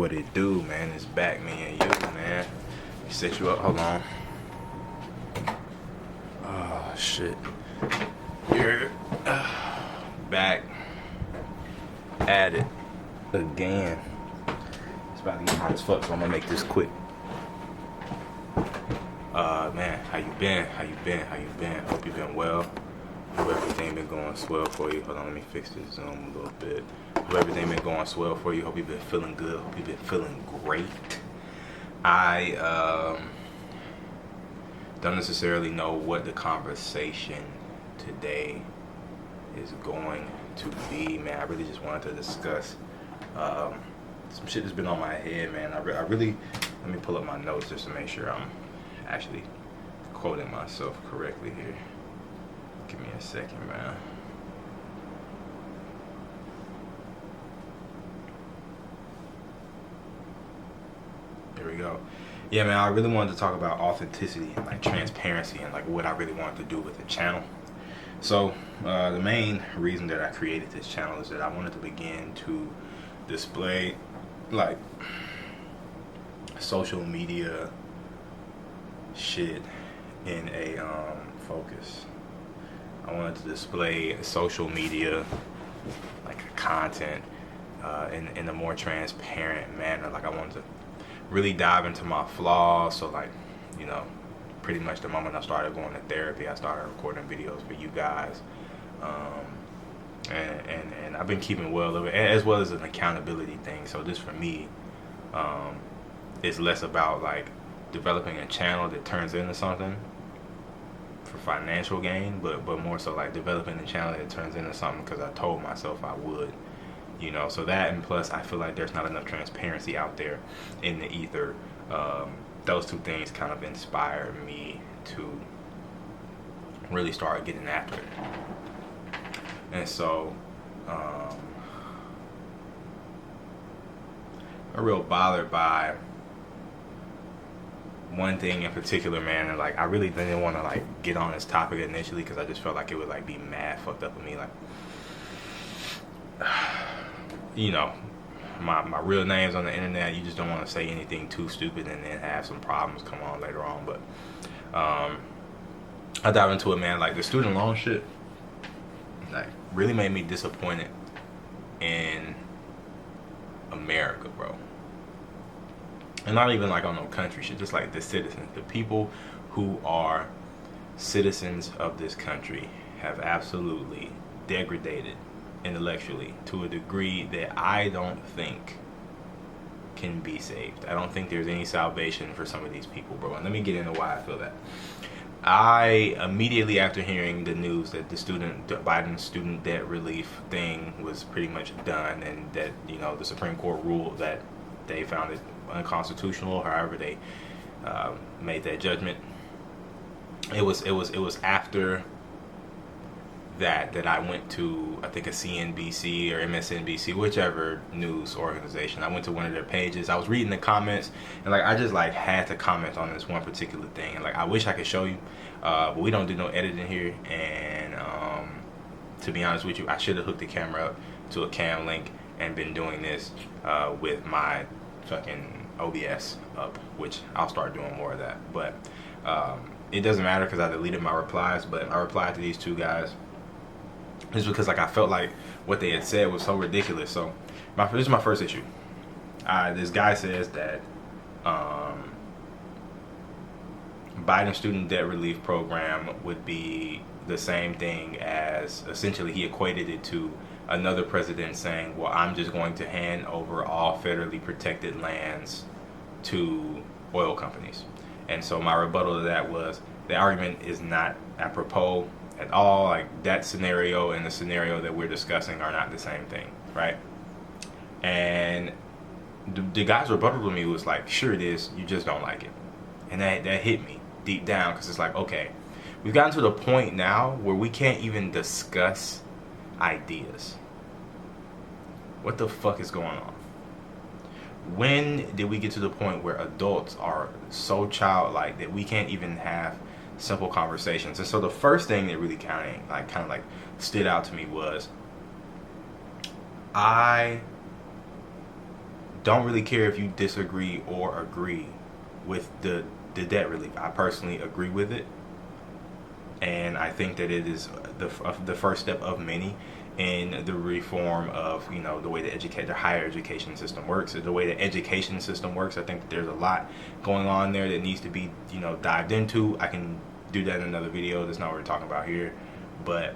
What it do, man? It's back, me and you, man. Set you up. Hold on. Oh shit. You're back at it again. It's about to get hot as fuck, so I'm gonna make this quick. Man, how you been? Hope you've been well. Hope everything been going swell for you. Hold on, let me fix this Zoom a little bit. Hope everything been going swell for you. Hope you've been feeling good. Hope you've been feeling great. I don't necessarily know what the conversation today is going to be, man. I really just wanted to discuss some shit that's been on my head, man. I really, let me pull up my notes just to make sure I'm actually quoting myself correctly here. Give me a second, man. There we go. Yeah, man, I really wanted to talk about authenticity and like transparency and like what I really wanted to do with the channel. So the main reason that I created this channel is that I wanted to begin to display like social media shit in a focus. I wanted to display social media like content in a more transparent manner. Like I wanted to really dive into my flaws. So like, you know, pretty much the moment I started going to therapy, I started recording videos for you guys. And I've been keeping well of it, as well as an accountability thing. So this for me is less about like developing a channel that turns into something for financial gain, but more so like developing a channel that turns into something because I told myself I would, you know. So that, and plus I feel like there's not enough transparency out there in the ether. Those two things kind of inspired me to really start getting after it. And so I'm real bothered by one thing in particular, man. And like I really didn't want to like get on this topic initially because I just felt like it would like be mad fucked up with me, like, you know, my real name's on the internet. You just don't want to say anything too stupid and then have some problems come on later on. But I dive into it, man. Like the student loan shit like really made me disappointed in America, bro. And not even like on no country shit, just like the citizens, the people who are citizens of this country have absolutely degraded intellectually to a degree that I don't think can be saved. I don't think there's any salvation for some of these people, bro. And let me get into why I feel that. I immediately after hearing the news that the Biden student debt relief thing was pretty much done, and that, you know, the Supreme Court ruled that they found it unconstitutional, however they made that judgment. It was after that I went to, I think, a CNBC or MSNBC, whichever news organization. I went to one of their pages. I was reading the comments, and like I just like had to comment on this one particular thing. And like I wish I could show you, but we don't do no editing here. And to be honest with you, I should have hooked the camera up to a cam link and been doing this with my fucking OBS up, which I'll start doing more of that. But it doesn't matter because I deleted my replies. But I replied to these two guys just because like I felt like what they had said was so ridiculous. So this is my first issue. This guy says that Biden student debt relief program would be the same thing as, essentially he equated it to another president saying, well, I'm just going to hand over all federally protected lands to oil companies. And so my rebuttal to that was, the argument is not apropos at all. Like that scenario and the scenario that we're discussing are not the same thing, right? And the guy's rebuttal to me was like, sure it is, you just don't like it. And that hit me deep down, because it's like, okay, we've gotten to the point now where we can't even discuss ideas. What the fuck is going on? When did we get to the point where adults are so childlike that we can't even have simple conversations? And so the first thing that really kind of stood out to me was, I don't really care if you disagree or agree with the debt relief. I personally agree with it, and I think that it is the first step of many in the reform of, you know, the way the higher education system works, the way the education system works. I think that there's a lot going on there that needs to be, you know, dived into. I can do that in another video. That's not what we're talking about here, but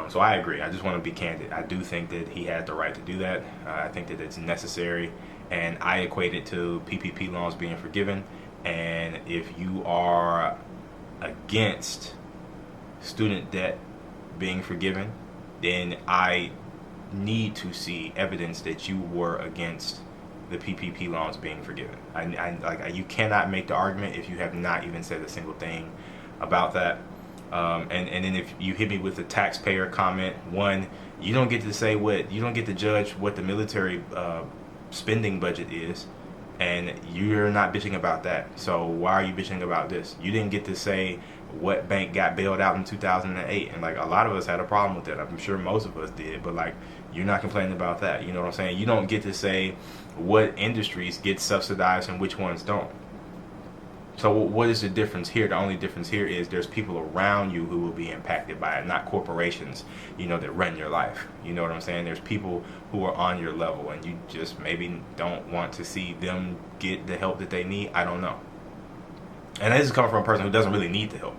so I agree. I just want to be candid. I do think that he had the right to do that. I think that it's necessary, and I equate it to PPP loans being forgiven. And if you are against student debt being forgiven, then I need to see evidence that you were against the PPP loans being forgiven. You cannot make the argument if you have not even said a single thing about that. And then if you hit me with the taxpayer comment, one, you don't get to judge what the military spending budget is, and you're not bitching about that. So why are you bitching about this? You didn't get to say what bank got bailed out in 2008, and like a lot of us had a problem with that. I'm sure most of us did, but like you're not complaining about that. You know what I'm saying? You don't get to say what industries get subsidized and which ones don't. So what is the difference here? The only difference here is there's people around you who will be impacted by it, not corporations, you know, that run your life. You know what I'm saying? There's people who are on your level, and you just maybe don't want to see them get the help that they need. I don't know. And this is coming from a person who doesn't really need the help.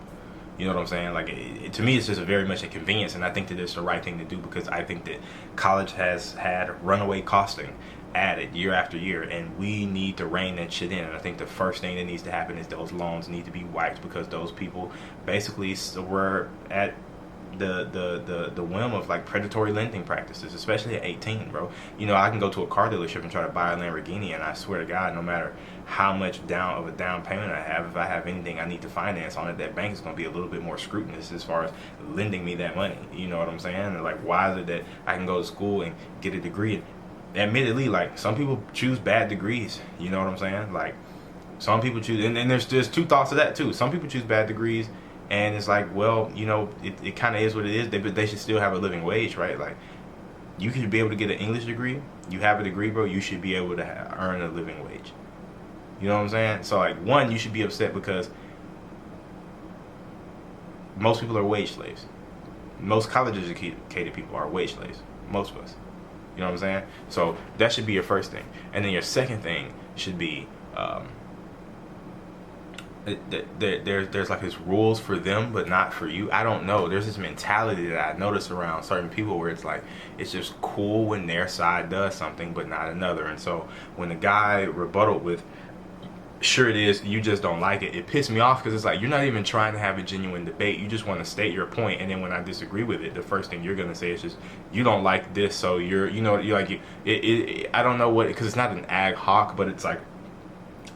You know what I'm saying? Like, to me, it's just very much a convenience, and I think that it's the right thing to do, because I think that college has had runaway costing added year after year, and we need to rein that shit in. And I think the first thing that needs to happen is those loans need to be wiped, because those people basically were at the whim of like predatory lending practices, especially at 18, bro. You know, I can go to a car dealership and try to buy a Lamborghini, and I swear to God, no matter how much of a down payment I have, if I have anything I need to finance on it, that bank is going to be a little bit more scrutinous as far as lending me that money. You know what I'm saying? And like, why is it that I can go to school and get a degree? Admittedly, like, some people choose bad degrees. You know what I'm saying? Like, some people choose, and there's two thoughts of that too. Some people choose bad degrees, and it's like, well, you know, it kind of is what it is. But they should still have a living wage, right? Like, you could be able to get an English degree. You have a degree, bro. You should be able to earn a living wage. You know what I'm saying? So, like, one, you should be upset because most people are wage slaves. Most college educated people are wage slaves. Most of us. You know what I'm saying? So that should be your first thing. And then your second thing should be there's like these rules for them but not for you. I don't know. There's this mentality that I notice around certain people where it's like, it's just cool when their side does something but not another. And so when the guy rebutted with, sure it is, you just don't like it, it pissed me off, because it's like, you're not even trying to have a genuine debate. You just want to state your point, and then when I disagree with it, the first thing you're gonna say is just, you don't like this, so you're like, I don't know what, because it's not an ad hoc, but it's like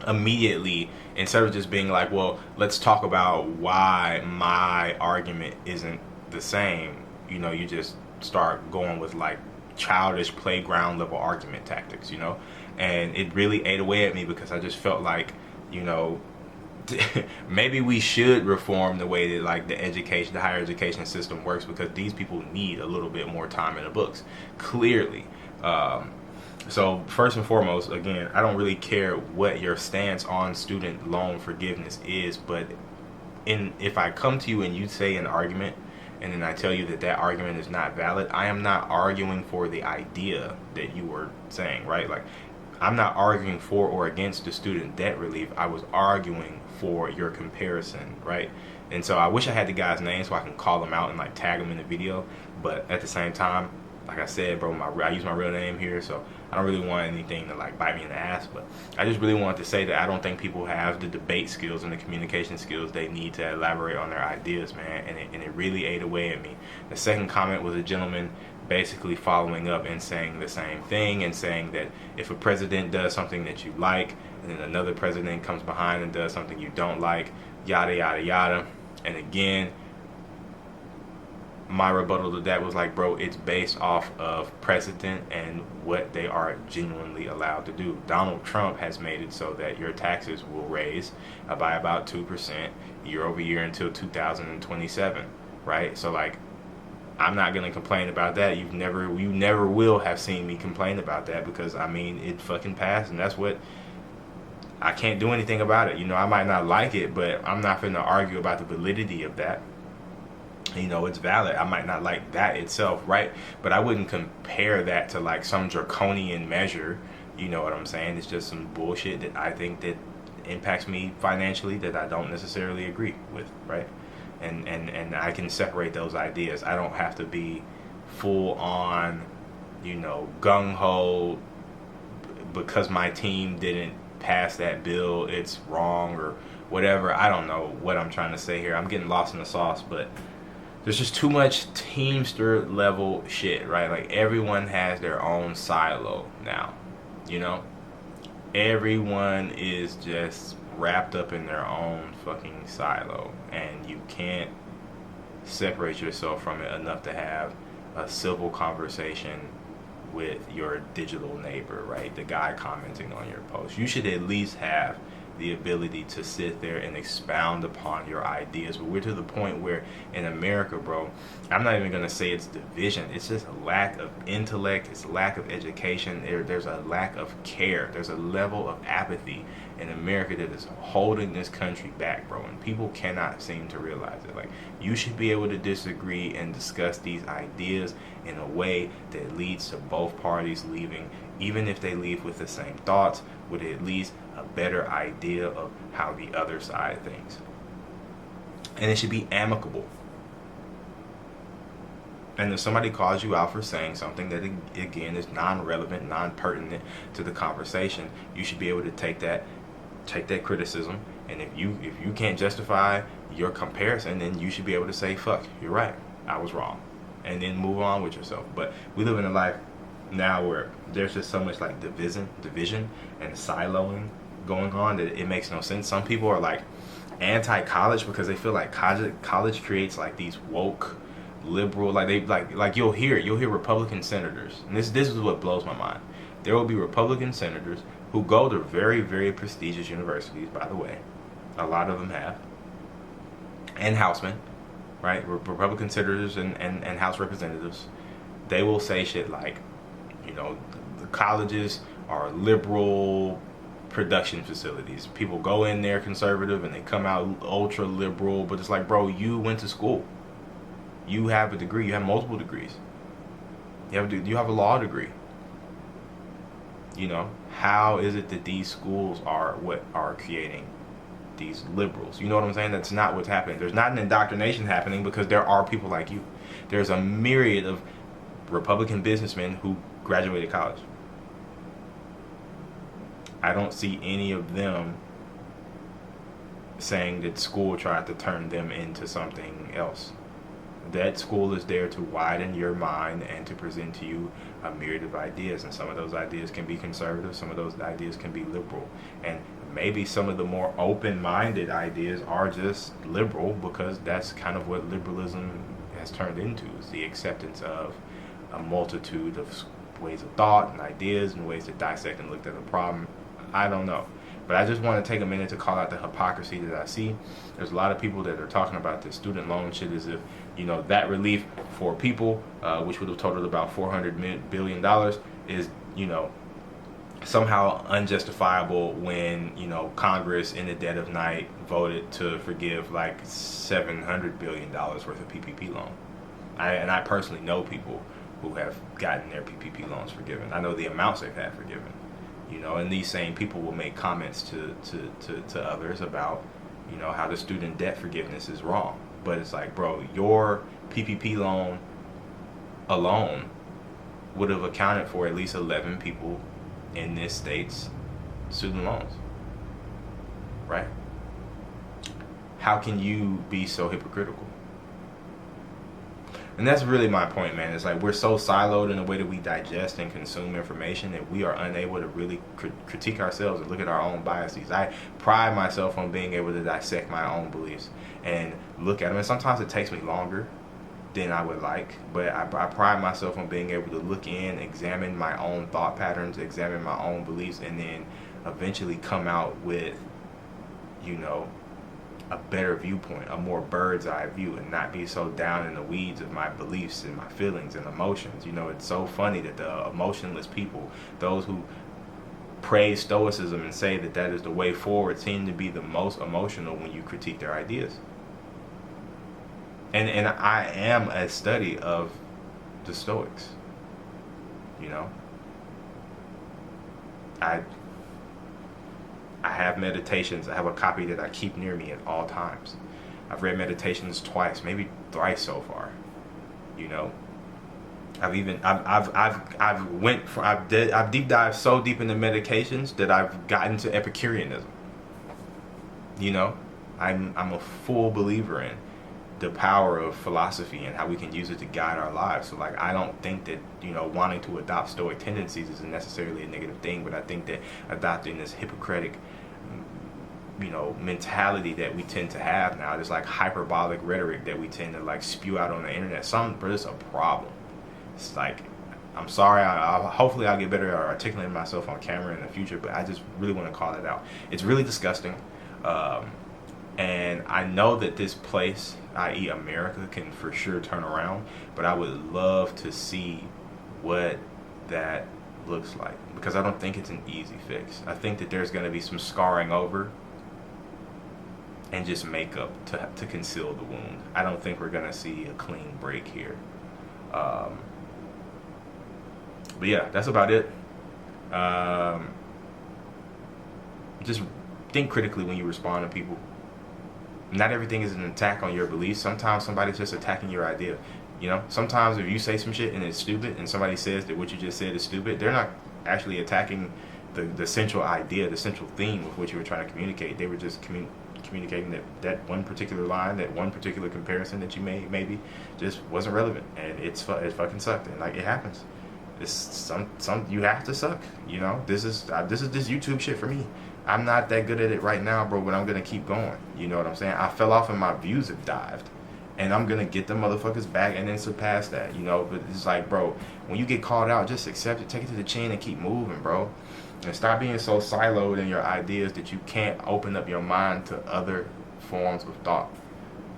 immediately, instead of just being like, well, let's talk about why my argument isn't the same, you know, you just start going with like childish playground level argument tactics, you know. And it really ate away at me, because I just felt like, you know, maybe we should reform the way that like the higher education system works, because these people need a little bit more time in the books, clearly. So first and foremost, again, I don't really care what your stance on student loan forgiveness is, but if I come to you and you say an argument, and then I tell you that that argument is not valid, I am not arguing for the idea that you were saying, right? Like, I'm not arguing for or against the student debt relief. I was arguing for your comparison, right? And so I wish I had the guy's name so I can call him out and like tag him in the video. But at the same time, like I said, bro, I use my real name here, so I don't really want anything to like bite me in the ass. But I just really wanted to say that I don't think people have the debate skills and the communication skills they need to elaborate on their ideas, man. And it really ate away at me. The second comment was a gentleman basically following up and saying the same thing, and saying that if a president does something that you like, and then another president comes behind and does something you don't like, yada yada yada. And again, my rebuttal to that was like, bro, it's based off of precedent and what they are genuinely allowed to do. Donald Trump has made it so that your taxes will raise by about 2% year over year until 2027, right? So like, I'm not gonna complain about that. You never will have seen me complain about that, because I mean, it fucking passed, and that's what, I can't do anything about it. You know, I might not like it, but I'm not gonna argue about the validity of that. You know, it's valid. I might not like that itself, right? But I wouldn't compare that to like some draconian measure. You know what I'm saying? It's just some bullshit that I think that impacts me financially that I don't necessarily agree with, right? And I can separate those ideas. I don't have to be full on, you know, gung ho because my team didn't pass that bill, it's wrong or whatever. I don't know what I'm trying to say here. I'm getting lost in the sauce, but there's just too much Teamster level shit, right? Like, everyone has their own silo now, you know? Everyone is just wrapped up in their own fucking silo, and you can't separate yourself from it enough to have a civil conversation with your digital neighbor, right? The guy commenting on your post. You should at least have the ability to sit there and expound upon your ideas. But we're to the point where in America, bro, I'm not even gonna say it's division. It's just a lack of intellect. It's a lack of education. There's a lack of care. There's a level of apathy in America that is holding this country back, bro. And people cannot seem to realize it. Like, you should be able to disagree and discuss these ideas in a way that leads to both parties leaving, even if they leave with the same thoughts, with at least a better idea of how the other side thinks. And it should be amicable. And if somebody calls you out for saying something that, again, is non-relevant, non-pertinent to the conversation, you should be able to take that criticism, and if you can't justify your comparison, then you should be able to say, fuck, you're right, I was wrong, and then move on with yourself. But we live in a life now where there's just so much like division and siloing going on that it makes no sense. Some people are like anti-college because they feel like college creates like these woke liberal, like they like you'll hear Republican senators, and this is what blows my mind. There will be Republican senators who go to very, very prestigious universities, by the way. A lot of them have. And housemen, right? Republican senators and House representatives. They will say shit like, you know, the colleges are liberal production facilities. People go in there conservative and they come out ultra liberal, but it's like, bro, you went to school. You have a degree. You have multiple degrees. You have a law degree. You know, how is it that these schools are what are creating these liberals? You know what I'm saying? That's not what's happening. There's not an indoctrination happening because there are people like you. There's a myriad of Republican businessmen who graduated college. I don't see any of them saying that school tried to turn them into something else. That school is there to widen your mind and to present to you a myriad of ideas, and some of those ideas can be conservative, some of those ideas can be liberal, and maybe some of the more open-minded ideas are just liberal because that's kind of what liberalism has turned into, is the acceptance of a multitude of ways of thought and ideas and ways to dissect and look at a problem. I don't know. But I just want to take a minute to call out the hypocrisy that I see. There's a lot of people that are talking about this student loan shit as if, you know, that relief for people, which would have totaled about $400 billion, is, you know, somehow unjustifiable when, you know, Congress in the dead of night voted to forgive like $700 billion worth of PPP loan. I personally know people who have gotten their PPP loans forgiven. I know the amounts they've had forgiven. You know, and these same people will make comments to others about, you know, how the student debt forgiveness is wrong. But it's like, bro, your PPP loan alone would have accounted for at least 11 people in this state's student loans. Right? How can you be so hypocritical? And that's really my point, man. It's like we're so siloed in the way that we digest and consume information that we are unable to really critique ourselves and look at our own biases. I pride myself on being able to dissect my own beliefs and look at them. And sometimes it takes me longer than I would like, but I pride myself on being able to look in, examine my own thought patterns, examine my own beliefs, and then eventually come out with, you know, a better viewpoint, a more bird's eye view, and not be so down in the weeds of my beliefs and my feelings and emotions. You know, it's so funny that the emotionless people, those who praise stoicism and say that that is the way forward, seem to be the most emotional when you critique their ideas. And I am a study of the Stoics. You know, I have meditations. I have a copy that I keep near me at all times. I've read meditations twice, maybe thrice so far. You know, I've deep dived so deep into medications that I've gotten to Epicureanism. You know, I'm a full believer in the power of philosophy and how we can use it to guide our lives. So like, I don't think that, you know, wanting to adopt Stoic tendencies is necessarily a negative thing, but I think that adopting this Hippocratic, you know, mentality that we tend to have now, this like hyperbolic rhetoric that we tend to like spew out on the internet, it's a problem. It's like, I'm sorry, hopefully I'll get better at articulating myself on camera in the future, but I just really want to call it out. It's really disgusting. And I know that this place, i.e. America, can for sure turn around, but I would love to see what that looks like, because I don't think it's an easy fix. I think that there's going to be some scarring over and just makeup to conceal the wound. I don't think we're going to see a clean break here. But yeah, that's about it. Just think critically when you respond to people. Not everything is an attack on your beliefs. Sometimes somebody's just attacking your idea. You know, sometimes if you say some shit and it's stupid, and somebody says that what you just said is stupid, they're not actually attacking the central idea, the central theme of what you were trying to communicate. They were just communicating that one particular line, that one particular comparison that you made maybe just wasn't relevant, and it fucking sucked. And like, it happens. It's some you have to suck. You know, this is this YouTube shit for me. I'm not that good at it right now, bro, but I'm gonna keep going. You know what I'm saying? I fell off and my views have dived, and I'm gonna get the motherfuckers back and then surpass that. You know, but it's like, bro, when you get called out, just accept it, take it to the chin, and keep moving, bro. And stop being so siloed in your ideas that you can't open up your mind to other forms of thought.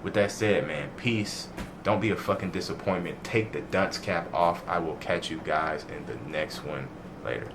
With that said, man, peace. Don't be a fucking disappointment. Take the dunce cap off. I will catch you guys in the next one later.